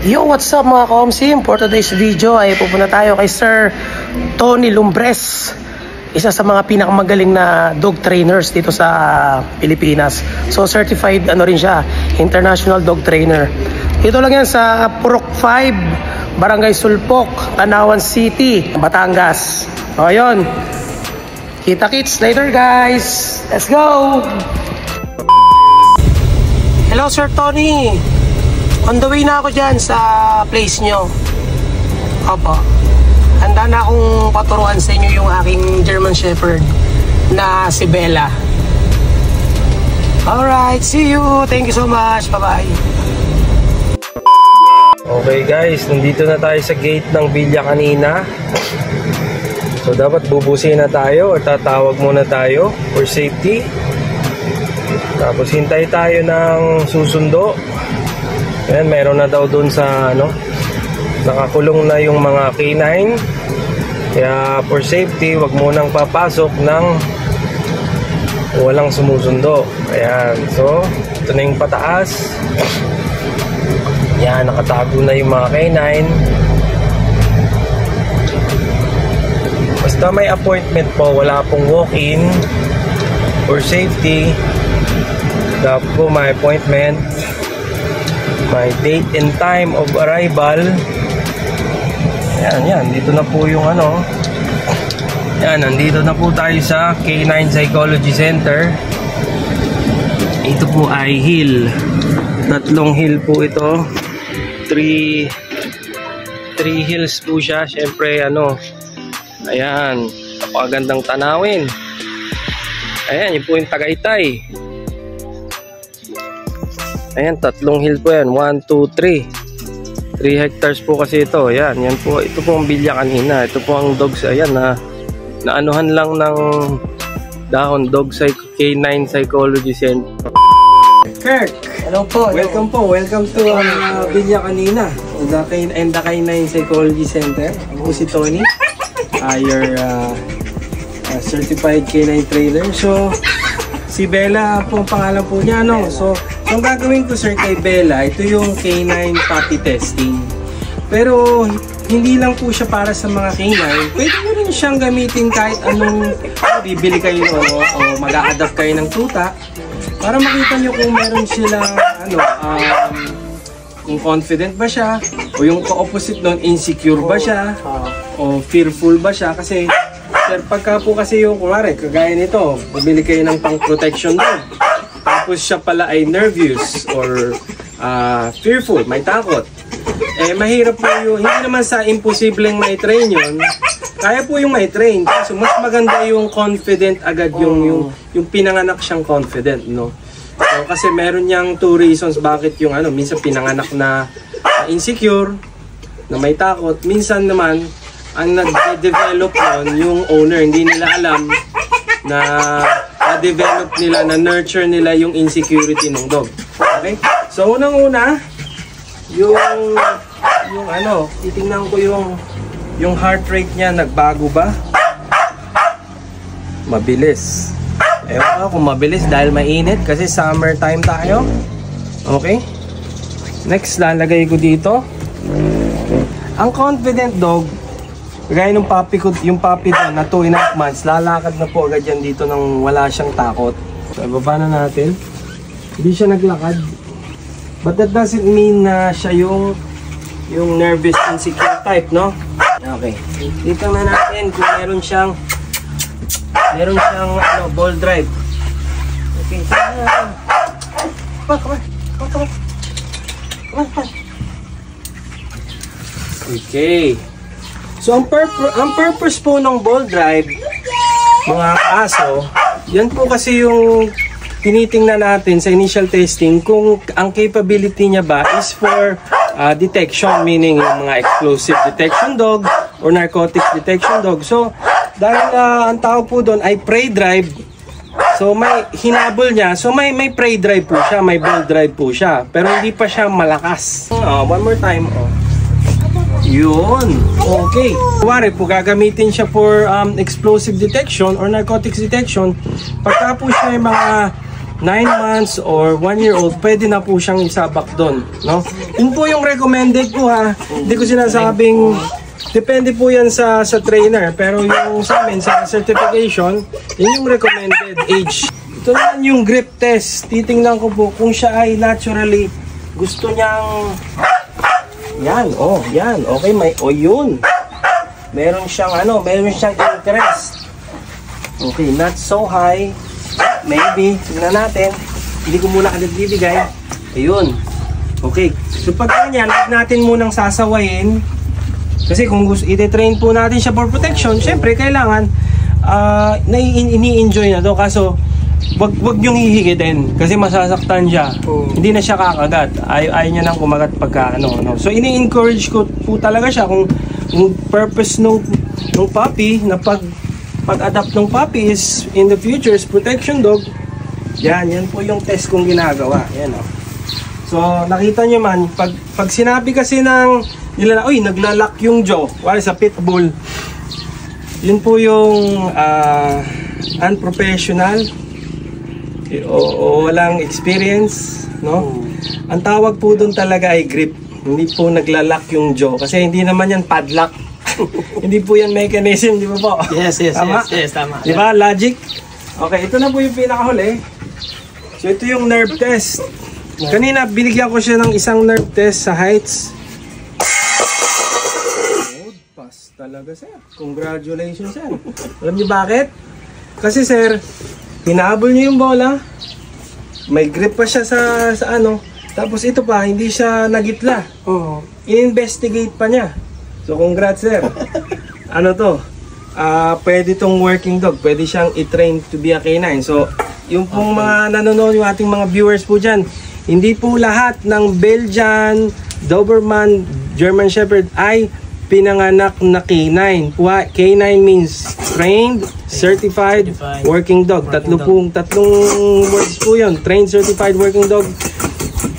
Yo, what's up mga ka-homsim? For today's video ay pupunta tayo kay Sir Tony Lumbres, isa sa mga pinakamagaling na dog trainers dito sa Pilipinas. So certified rin siya, international dog trainer. Dito lang yan sa Purok 5, Barangay Sulpok, Tanawan City, Batangas. O yun, kita-kits later guys. Let's go! Hello Sir Tony, on the way na ako dyan sa place nyo. Opo, handa na akong paturuan sa inyo yung aking German Shepherd na si Bella. Alright, see you. Thank you so much. Bye-bye. Okay guys, nandito na tayo sa gate ng Villa kanina. So dapat bubusin na tayo or tatawag muna tayo for safety. Tapos hintay tayo ng susundo. Ayan, meron na daw dun sa nakakulong na yung mga canine. Kaya for safety, wag munang papasok ng walang sumusundo. Ayan, so ito na yung pataas. Ayan, nakatago na yung mga canine. Basta may appointment po, wala pong walk-in. For safety, dapat po may appointment, may date and time of arrival. Yan, dito na po yung yan, nandito na po tayo sa K9 Psychology Center. Ito po ay hill, tatlong hill po ito, 3 hills po siya. Syempre ayan, napakagandang tanawin. Ayan, yun po yung Tagaytay. Ayan, tatlong hill po yan. 1, 2, 3. 3 hectares po kasi ito. Ayan, yan po. Ito po ang Villa kanina. Ito po ang dogs. Ayan, naanuhan lang ng dahon. Dog K9 Psychology Center. Kirk! Hello po. Welcome po. Welcome to Villa kanina. The K9 Psychology Center. Ako si Tony. Your certified K9 trainer. So, si Bella po ang pangalan po niya, So, ang gagawin ko sir kay Bella, ito yung K9 puppy testing. Pero hindi lang po siya para sa mga canine. Pwede mo rin siyang gamitin kahit anong bibili kayo o mag-a-adapt kayo ng tuta para makita nyo kung meron silang kung confident ba siya o yung opposite nun, insecure ba siya o fearful ba siya. Kasi sir, pagka po kasi yung kunwari, kagaya nito, bumili kayo ng pang protection dog, tapos siya pala ay nervous or fearful, may takot, mahirap po yung, hindi naman sa imposibleng may train yun, kaya po yung may train. So mas maganda yung confident agad, yung pinanganak siyang confident, So kasi meron niyang 2 reasons bakit yung minsan pinanganak na insecure, na may takot, minsan naman ang nag-develop nun, yung owner, hindi nila alam na na-develop nila, na-nurture nila yung insecurity ng dog. Okay? So, unang-una, titingnan ko yung heart rate niya, nagbago ba? Mabilis. Ewan ko kung mabilis dahil mainit kasi summertime tayo. Okay? Next, lalagay ko dito. Ang confident dog, gaya nung puppy ko, yung puppy doon na 2.5 months, lalakad na po agad yan dito nang wala siyang takot. So, ibaba na natin. Hindi siya naglakad. But that doesn't mean na siya yung nervous insecure type, Okay. Dito na natin kung meron siyang ball drive. Okay. Come on. Okay. So, ang purpose po ng ball drive, mga aso, yan po kasi yung tinitingnan natin sa initial testing kung ang capability niya ba is for detection, meaning yung mga explosive detection dog or narcotics detection dog. So, dahil ang tawag po doon ay prey drive, so may hinabol niya, so may prey drive po siya, may ball drive po siya, pero hindi pa siya malakas. One more time, Yun. Okay. Kuwari po, gagamitin siya for explosive detection or narcotics detection. Pagka po siya yung mga 9 months or 1-year-old, pwede na po siyang isabak doon, no? Yun po yung recommended po ha. Hindi ko sinasabing depende po yan sa trainer, pero yung sa amin sa certification, yun yung recommended age. Ito naman yung grip test. Titingnan ko po kung siya ay naturally gusto niyang yan, yan. Okay, yun. Meron siyang interest. Okay, not so high. Maybe, tingnan natin. Hindi ko muna agad bibigay. Ayun. Okay. So pag ganyan, huwag natin munang sasawayin. Kasi kung i-train po natin siya for protection, syempre kailangan ini-enjoy na to. Kaso, wag niyong hihigitin kasi masasaktan siya. Hindi na siya kakagat. Ayaw niya nang kumagat pagka no. So ini-encourage ko po talaga siya kung purpose nung puppy na pag-adapt ng puppy is in the future is protection dog. Yan po yung test kong ginagawa. Yan So nakita niyo man pag sinabi kasi ng nila, oy, naglalak yung jaw, wala sa pitbull. Yun po yung unprofessional o walang experience, no? Ang tawag po doon talaga ay grip. Hindi po naglalak yung jaw kasi hindi naman yan padlock. Hindi po yan mechanism, di ba po? Yes, tama? Yes, tama. Di ba? Logic. Okay, ito na po yung pinakahuli. So ito yung nerve test. Kanina binigyan ko siya ng isang nerve test sa heights. Pass talaga, sir. Congratulations, sir. Alam niyo bakit? Kasi sir, hinahabol niyo yung bola. May grip pa siya sa ano. Tapos ito pa, hindi siya nagitla. In-investigate pa niya. So congrats, sir. Ano to? Pwede tong working dog. Pwede siyang i-train to be a canine. So, yung pong mga nanonood, yung ating mga viewers po dyan, hindi po lahat ng Belgian, Doberman, German Shepherd ay pinanganak na canine. Canine means trained, certified, working dog. Tatlong words po yun. Trained, certified, working dog.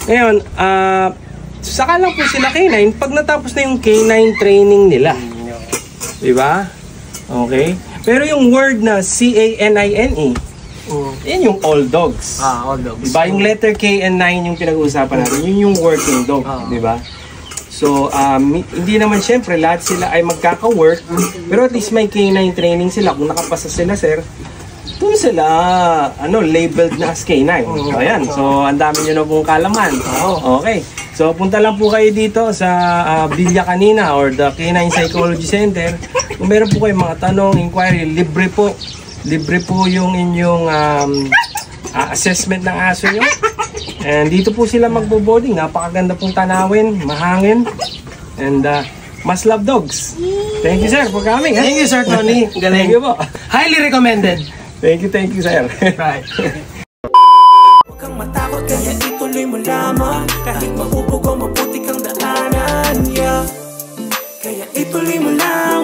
Ngayon, saka lang po sila canine pag natapos na yung canine training nila. Diba? Okay? Pero yung word na C-A-N-I-N-E, yan yung all dogs. All dogs. Diba? Yung letter K and 9 yung pinag-uusapan natin. Yun yung working dog. Diba? So, hindi naman syempre lahat sila ay magkaka-work. Pero at least may canine training sila. Kung nakapasa sila, sir, doon sila labeled na as canine. So, ayan. So, ang dami nyo na pong kalaman. Okay. So, punta lang po kayo dito sa Villa Canina or the Canine Psychology Center. Kung meron po kayong mga tanong, inquiry, libre po. Libre po yung inyong assessment ng aso nyo. And dito po sila magbo-boarding. Napakaganda pong tanawin, mahangin. And mas love dogs. Thank you, sir, for coming. Thank you, Sir Tony. Thank you po. Highly recommended. Thank you, sir. Right. Huwag kang matakot, kaya ituloy mo lamang. Kahit maupog o maputik ang daanan, yeah. Kaya ituloy mo lang.